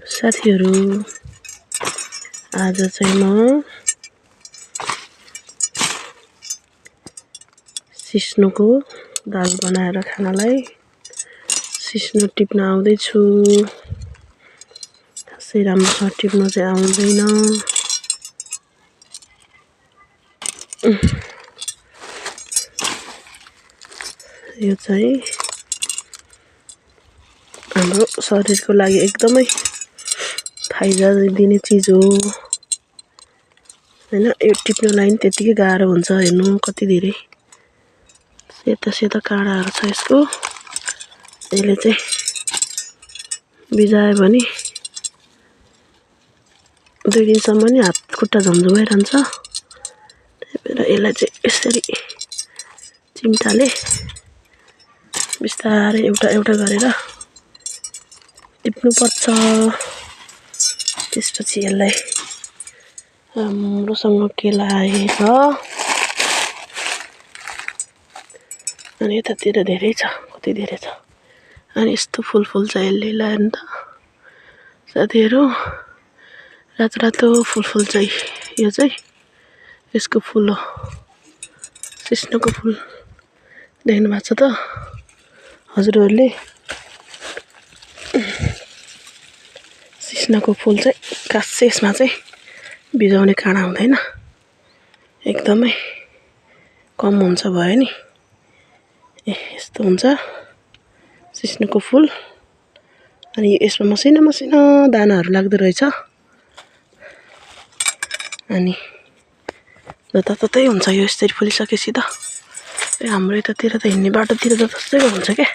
साथीहरु आज चाहिँ म सिस्नुको दाल बनाएर खानलाई सिस्नु टिप्न आउँदै छु। खासै राम्रोसँग टिप्न चाहिँ आउँदैन। यो चाहिँ हाम्रो शरीरको लागि एकदमै फाइदा दिने चीज हो हैन। यो टिप्नलाई नि त्यतिकै गाह्रो हुन्छ। हेर्नु कति धेरै सेता सेता काँडाहरु छ यसको। यसले चाहिँ बिजायो भने 2 दिनसम्म नि हात खुट्टा झमझम भइरहन्छ। त्यही भएर यसलाई चाहिँ यसरी चिम्टाले बिस्तारै एउटा एउटा गरेर टिप्नु पर्छ। त्यसपछि यसलाई राम्रोसँग केलाएर अनि यतातिर धेरै छ, कति धेरै छ। अनि यस्तो फुल फुल्छ यसले लाएर नि त साथीहरु। रातो रातो फुल फुल्छ यो चाहिँ यसको फुल हो। सिस्नुको फुल देख्नु भएको छ त हजुरहरुले। सिस्नुको फुल चाहिँ खासै यसमा चाहिँ बिजाउने काँडा हुँदैन, एकदमै कम हुन्छ भयो नि। यस्तो हुन्छ सिस्नुको फुल। अनि यसमा मसिनो मसिनो दानाहरु लाग्दो रहेछ। अनि जताततै हुन्छ यो यसरी फुलिसकेपछि त। हाम्रो यतातिर त हिँड्ने बाटोतिर त त्यस्तै हुन्छ के।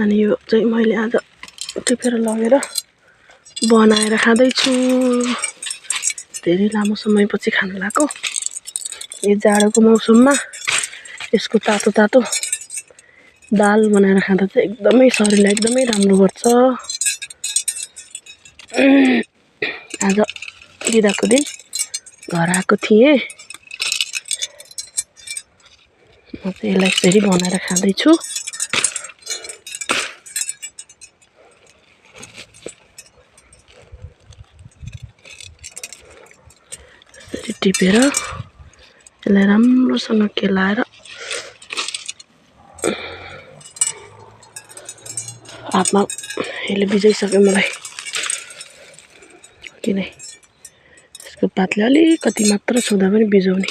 अनि यो चाहिँ मैले आज टिपेर लगेर बनाएर खाँदै छु। धेरै लामो समयपछि खान लाग्यो। यो जाडोको मौसममा यसको तातो तातो दाल बनाएर खाँदा चाहिँ एकदमै शरीरलाई एकदमै राम्रो गर्छ। आज बिदाको दिन घर आएको थिएँ। म चाहिँ यसलाई यसरी बनाएर खाँदै छु। यसरी टिपेर यसलाई राम्रोसँग केलाएर हातमा यसले बिजाइसक्यो मलाई। किन यसको पातले अलिकति मात्र छुँदा पनि बिजाउने।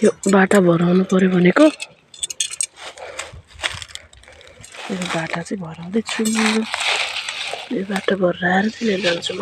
यो बाटा भराउनु पर्यो भनेको यो बाटा चाहिँ भराउँदै छु। यो बाटा भराएर चाहिँ लिएर जान्छु म।